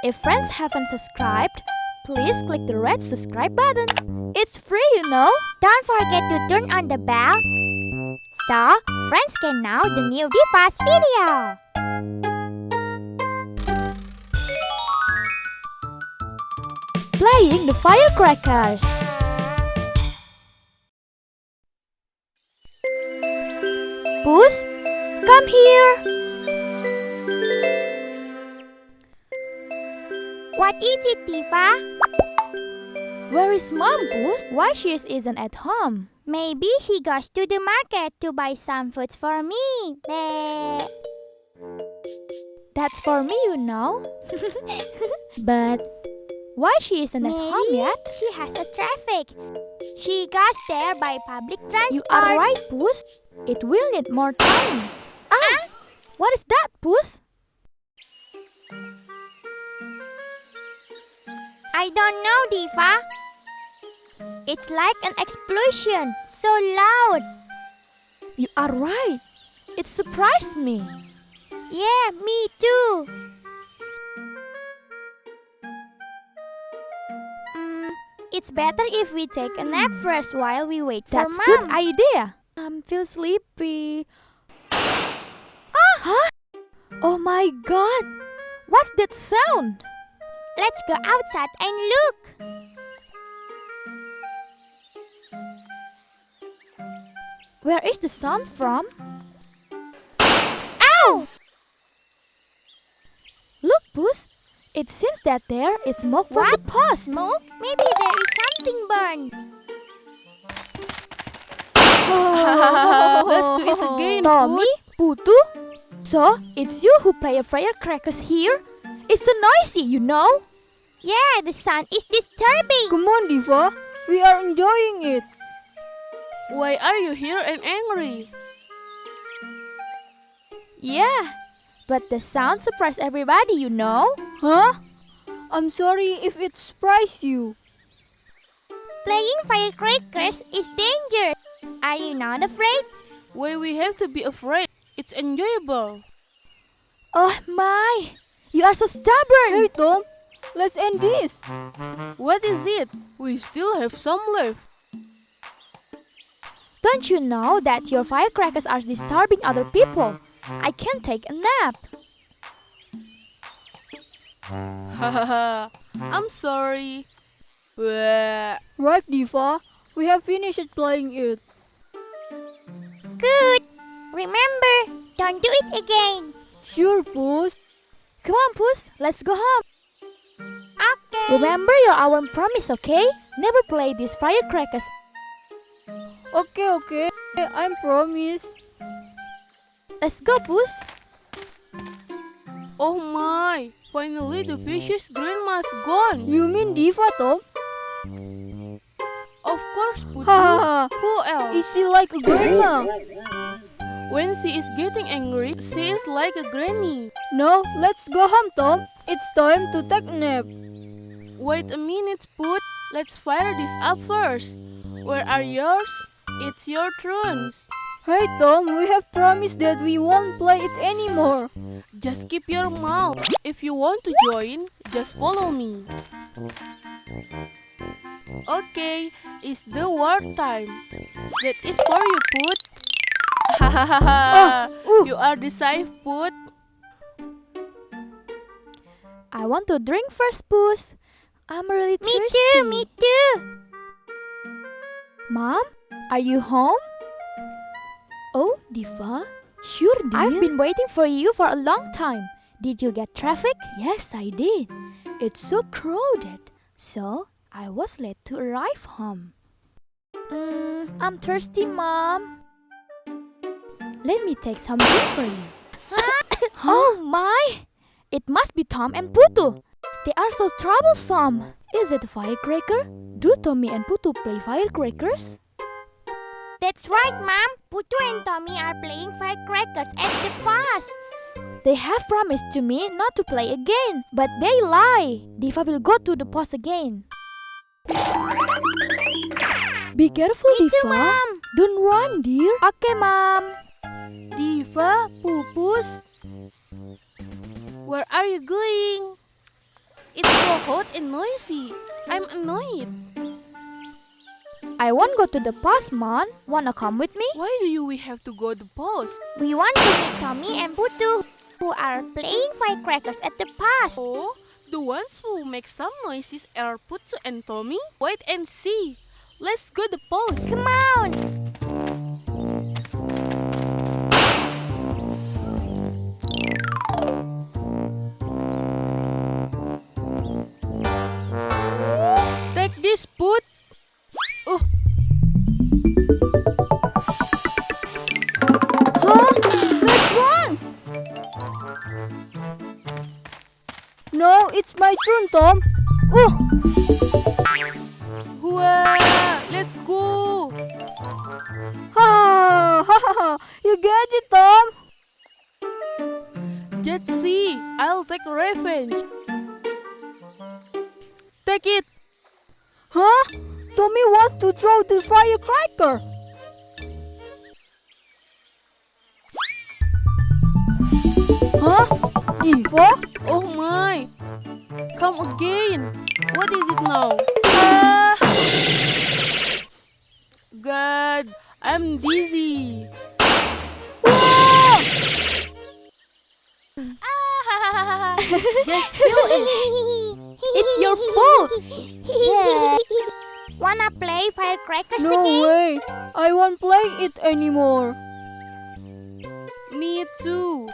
If friends haven't subscribed, please click the red subscribe button. It's free, you know. Don't forget to turn on the bell so friends can know the new Diva's video. Playing the firecrackers. Puss, come here. What is it, Diva? Where is Mom, Puss? Why she isn't at home? Maybe she goes to the market to buy some food for me. Bleh. That's for me, you know. But why she isn't at home yet? She has a traffic. She goes there by public transport. You are right, Puss. It will need more time. What is that, Puss? I don't know, Diva. It's like an explosion, so loud. You are right. It surprised me. Yeah, me too. It's better if we take a nap first while we wait for That's Mom. good idea. I feel sleepy. Huh? Oh my God! What's that sound? Let's go outside and look. Where is the sound from? Ow! Look, Puss. It seems that there is smoke from the pot. Smoke? Maybe there is something burned. Let's do it again, Tomi, Putu. So, it's you who play firecrackers here? It's so noisy, you know. Yeah, the sound is disturbing. Come on, Diva. We are enjoying it. Why are you here and angry? Yeah, but the sound surprised everybody, you know. Huh? I'm sorry if it surprised you. Playing firecrackers is dangerous. Are you not afraid? Why we have to be afraid? It's enjoyable. Oh my, you are so stubborn. Hey, Tom. Let's end this. What is it? We still have some left. Don't you know that your firecrackers are disturbing other people? I can't take a nap. Hahaha, I'm sorry. Bleh. Right, Diva. We have finished playing it. Good. Remember, don't do it again. Sure, Puss. Come on, Puss, let's go home. Okay. Remember our promise, okay? Never play these firecrackers. Okay. I promise. Let's go, Puss. Oh my! Finally, the vicious grandma's gone. You mean Diva, Tom? Of course, Putu. Haha. Who else? Is she like a grandma? When she is getting angry, she is like a granny. No, let's go home, Tom. It's time to take a nap. Wait a minute, Put. Let's fire this up first. Where are yours? It's your turn. Hey, Tom, we have promised that we won't play it anymore. Just keep your mouth. If you want to join, just follow me. Okay, it's the war time. That is for you, Put. Hahaha. You are the safe, Put. I want to drink first, Puss. I'm really thirsty. Me too. Mom, are you home? Oh, Diva? Sure, dear. I've been waiting for you for a long time. Did you get traffic? Yes, I did. It's so crowded. So, I was late to arrive home. I'm thirsty, Mom. Let me take some drink for you. Oh my! It must be Tom and Putu. They are so troublesome. Is it a firecracker? Do Tomi and Putu play firecrackers? That's right, Mom. Putu and Tomi are playing firecrackers at the past. They have promised to me not to play again, but they lie. Diva will go to the post again. Be careful, Me too, Diva. Mom. Don't run, dear. Okay, Mom. Diva, Pupus. Where are you going? It's so hot and noisy. I'm annoyed. I won't go to the past, Mon. Wanna come with me? Why do we have to go to post? We want to meet Tommy and Putu, who are playing firecrackers at the past. Oh, the ones who make some noises are Putu and Tomi? Wait and see. Let's go to post. Come on! Take this, Put. Oh, Let's run! No, it's my turn, Tom. hooah! Let's go. Ha ha ha! You get it, Tom? Just see. I'll take revenge. Take it. Huh? Tommy wants to throw the firecracker. Huh? Diva? Oh my. Come again. What is it now? God, I'm dizzy. Just feel it. It's your fault. Wanna play firecrackers No again? way. I won't play it anymore. Me too.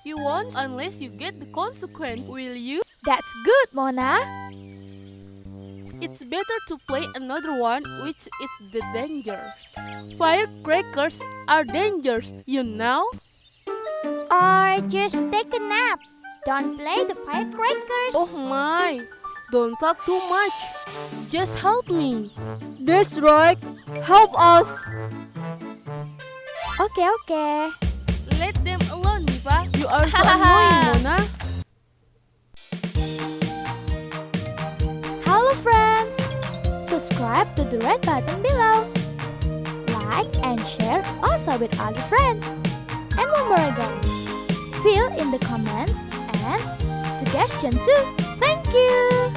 You won't unless you get the consequence, will you? That's good, Mona. It's better to play another one which is the danger. Firecrackers are dangerous, you know? Or just take a nap. Don't play the firecrackers. Oh my, don't talk too much. Just help me. That's right. Help us. Okay. Let them alone, Diva. You are so annoying, Mona. Hello, friends. Subscribe to the red button below. Like and share also with other friends. And one more again. Fill in the comments and suggestions too. Thank you.